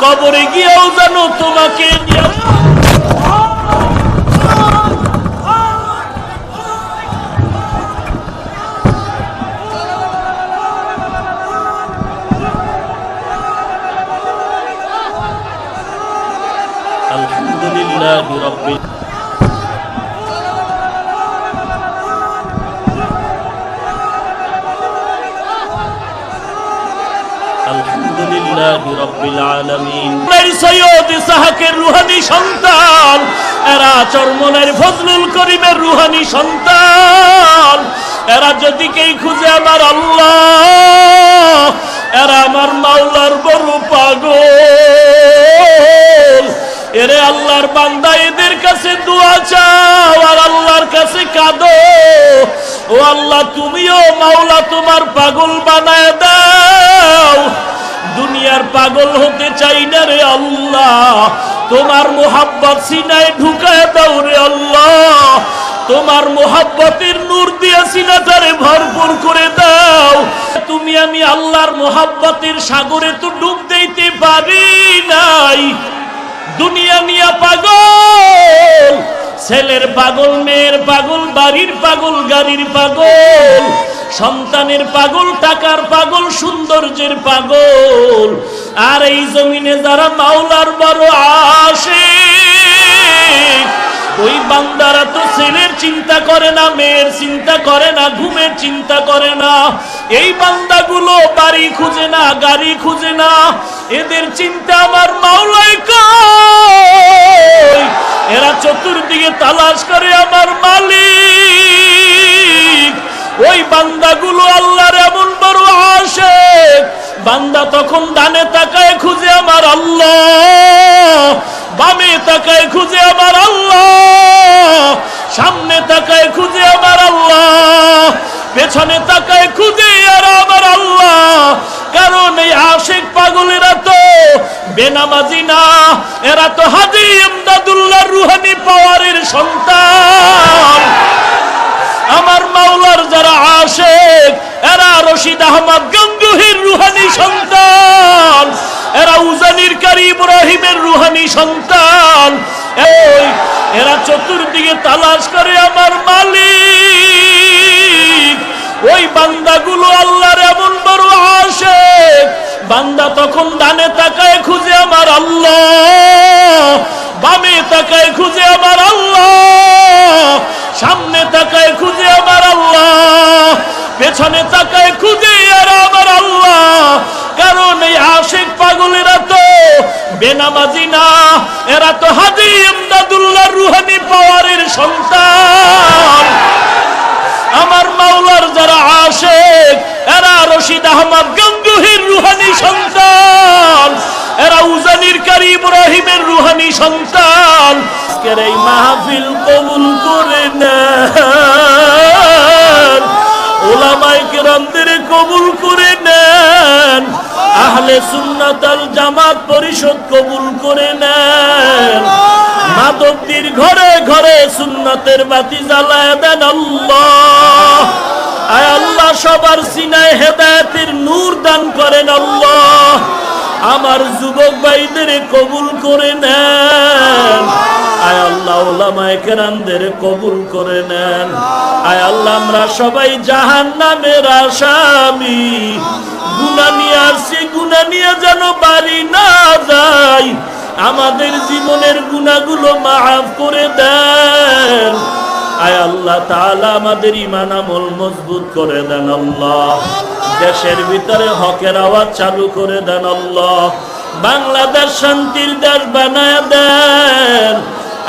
কবরে গিয়েও যেন তোমাকে আলহামদুলিল্লাহ রাব্বিল আলহামদুলিল্লাহি রাব্বিল আলামিন। সৈয়দ ইসহাকের রূহানি সন্তান, এরা চরমনের ফজলুল করিমের রূহানি সন্তান। এরা যদি কেই খুঁজে আমার আল্লাহ, এরা আমার মাওলার বড় পাগল। এরে আল্লাহর বান্দা, এদের কাছে দোয়া চাও আর আল্লাহর কাছে কাঁদো। ও আল্লাহ, তুমিও মাওলা তোমার পাগল বানায় দাও। দুনিয়ার পাগল হতে চাই না রে আল্লাহ, তোমার মোহাব্বত সিনায় ঢুকায় দাও রে আল্লাহ। তোমার মোহাব্বতের নূর দিয়ে সিনাটারে ভরপুর করে দাও। তুমি আমি আল্লাহর মোহাব্বতের সাগরে তো ডুব দিতে পারি নাই। দুনিয়া নিয়া পাগল, ছেলের পাগল, মেয়ের পাগল, বাড়ির পাগল, গাড়ির পাগল, সন্তানের পাগল, টাকার পাগল, সৌন্দর্যের পাগল। আর এই জমিনে যারা মাওলার বড় আশিক, ওই বান্দারা তো ছেলের চিন্তা করে না, মেয়ের চিন্তা করে না, ঘুমের চিন্তা করে না। এই বান্দাগুলো বাড়ি খুঁজে না, গাড়ি খুঁজে না, এদের চিন্তা আমার মাওলাই কই। এরা চতুর্দিকে তালাশ করে আমার মালিক। ওই বান্দাগুলো আল্লাহর এমন বড় আশিক, বান্দা তখন ডানে তাকায় খুঁজে আমার আল্লাহ, বামে তাকায় খুঁজে আমার আল্লাহ, সামনে তাকায় খুঁজে আমার আল্লাহ, পেছনে তাকায় খুঁজে আর আমার আল্লাহ। কারণ এই আশিক পাগলেরা তো বেনামাজি না, এরা তো হাজী ইমদাদুল্লাহর রূহানি পাওয়ারের সন্তান। আমার মাওলার যারা আশিক, এরা রশিদ আহমদ গঙ্গুহির রূহানি সন্তান, এরা উজানির কারি ইব্রাহিমের রূহানি সন্তান। এরা চতুর্দিকে তালাশ করে আমার মালিক। ওই বান্দাগুলো আল্লাহর এমন বড় আশিক, বান্দা তখন ডানে তাকায় খুঁজে আমার আল্লাহ, বামে তাকায় খুঁজে আমার আল্লাহ, সামনে তাকায় খুঁজে আমার আল্লাহ, পেছনে তাকায় খুঁজে আর আমার আল্লাহ। কারণ এই আশিক পাগলেরা তো বেনামাজি না, এরা তো হাজী ইমদাদুল্লাহর রূহানি পাওয়ারের সন্তান। আমার মাওলার যারা আশিক, এরা রশিদ আহমদ গঙ্গুহির রূহানি সন্তান, এরা উজানির কারি ইব্রাহিমের রূহানি সন্তান। আজকের এই মাহফিল কবুল করে নেন, উলামায়ে কেরামদের কবুল করে নেন, আহলে সুন্নাত আল জামাত পরিষদ কবুল করে নেন। মাদকদের ঘরে ঘরে সুন্নাতের বাতি জ্বালায় দেন আল্লাহ। আয় আল্লাহ, সবার সিনায় হেদায়েতের নূর দান করেন আল্লাহ। আমার যুবক ভাইদের কবুল করে নেন। আয় আল্লাহ, উলামায়ে কেরামদের কবুল করে নেন। আয় আল্লাহ, আমরা সবাই জাহান্নামের আসামি। গুনাহ নিয়ে আসছি, গুনাহ নিয়ে যেন বাড়ি না যাই। আমাদের জীবনের গুনাহগুলো মাফ করে দেন। আয় আল্লাহ তাআলা, আমাদের ঈমান আমল মজবুত করে দেন আল্লাহ। দেশের ভিতরে হকের আওয়াজ চালু করে দেন আল্লাহ। বাংলাদেশ শান্তির দেশ বানায় দেন।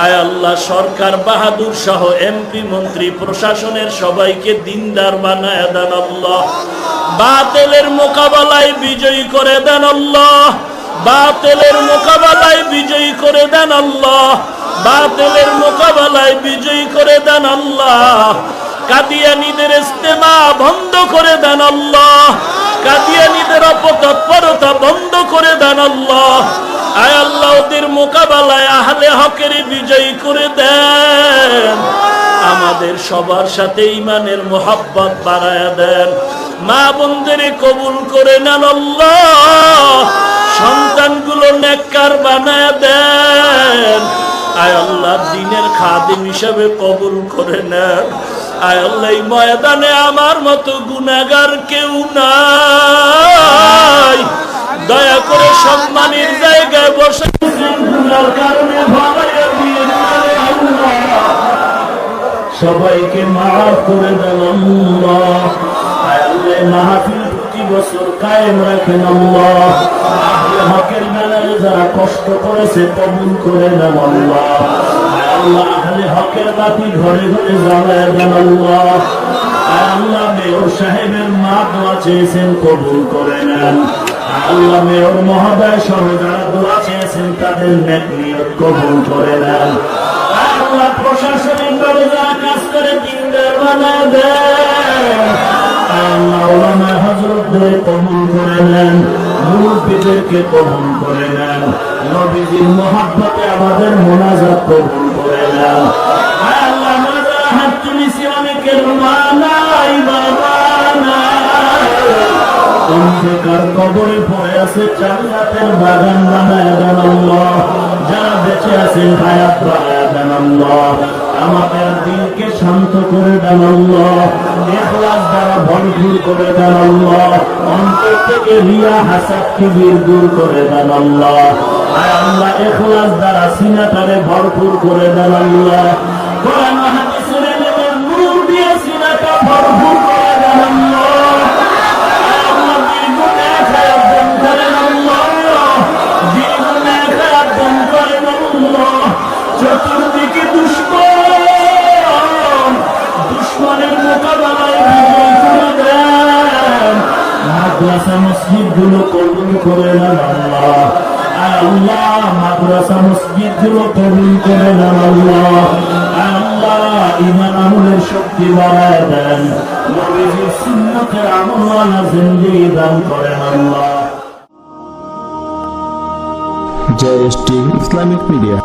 আয় আল্লাহ, সরকার বাহাদুর সহ এমপি, মন্ত্রী, প্রশাসনের সবাইকে দিনদার বানায় দেন আল্লাহ। বাতিলের মোকাবেলায় বিজয়ী করে দেন আল্লাহ। বাতিলের মোকাবেলায় বিজয়ী করে দেন আল্লাহ। বাতিলের মোকাবেলায় বিজয়ী করে দেন আল্লাহ। কাদিয়ানীদের ইস্তেমা বন্ধ করে দেন আল্লাহ। কাদিয়ানীদের অপতৎপরতা বন্ধ করে দেন আল্লাহ। আয় আল্লাহ, ওদের মোকাবেলায় আহলে হকের বিজয়ী করে দেন। আমাদের সবার সাথে ঈমানের মোহাব্বত বাড়ায়া দেন। মা বোনদের কবুল করে নেন আল্লাহ। সন্তানগুলো নেককার বানায় দেন। আয় আল্লাহ দ্বীনের খাদিম হিসাবে কবুল করে নেন। আয় আল্লাহ এই ময়দানে আমার মতো গুনাহগার কেউ নাই, দয়া করে সম্মানের জায়গায় বসে গুনার কারণে ভাবাইয়া দিয়ে সবাইকে মাফ করে দেন আল্লাহ। আয় আল্লাহ মাহফিল প্রতি বছর কায়েম রাখেন আল্লাহ। আহলে হকের বেলায় যারা কষ্ট করেছে কবুল করে দেন আল্লাহ। আয় আল্লাহ আহলে হকের বাতি ঘরে ঘরে জ্বালায় দেন আল্লাহ। আয় আল্লাহ মেয়র সাহেবের মা দোয়া চেয়েছেন কবুল করে নেন। আল্লাহ মেয়র মহোদয় সহ যারা দোয়া চেয়েছেন তাদের নেক নিয়ত কবুল করে নেন। আল্লাহ প্রশাসনিক ভাবে যারা কাজ করে দিনদার বানায় দেন। আল্লাহ ওলামা হযরতদের কবুল করে নেন, মুরব্বিদেরকে কবুল করে নেন। নবীজির মহব্বতে আমাদের মোনাজাত কবুল করে নেন। আল্লাহ আমরা যারা হাত তুলেছি অনেকের মা নাই, বাবা নাই, অন্ধকার কবরে পড়ে আছে, জান্নাতের বাগান বানায় দেন আল্লাহ। যারা বেঁচে আছেন হায়াত বানায় দেন আল্লাহ। আমাদের দিলকে শান্ত করে দেন আল্লাহ। ইখলাস দ্বারা ভরপুর করে দেন আল্লাহ। অন্তর থেকে রিয়া হাসাদ কিবির দূর করে দেন আল্লাহ। আয় আল্লাহ ইখলাস দ্বারা সিনাটারে ভরপুর করে দেন আল্লাহ। কোরআন হাদিসের ইলমের নূর দিয়ে সিনাটা ভরপুর করে দেন আল্লাহ। চতুর্দিকে দুশ্মনের মোকাবেলায় বিজয় করে দেন। মাদ্রাসা মসজিদ গুলো কবুল করে নেন আল্লাহ। আল্লাহ মাদ্রাসা মসজিদ গুলো কবুল করে নেন আল্লাহ। আল্লাহ ঈমান আমলের শক্তি বাড়ায় দেন। নবীজির সুন্নতের আমলওয়ালা জিন্দেগি দান করেন আল্লাহ। JST Islamic Media।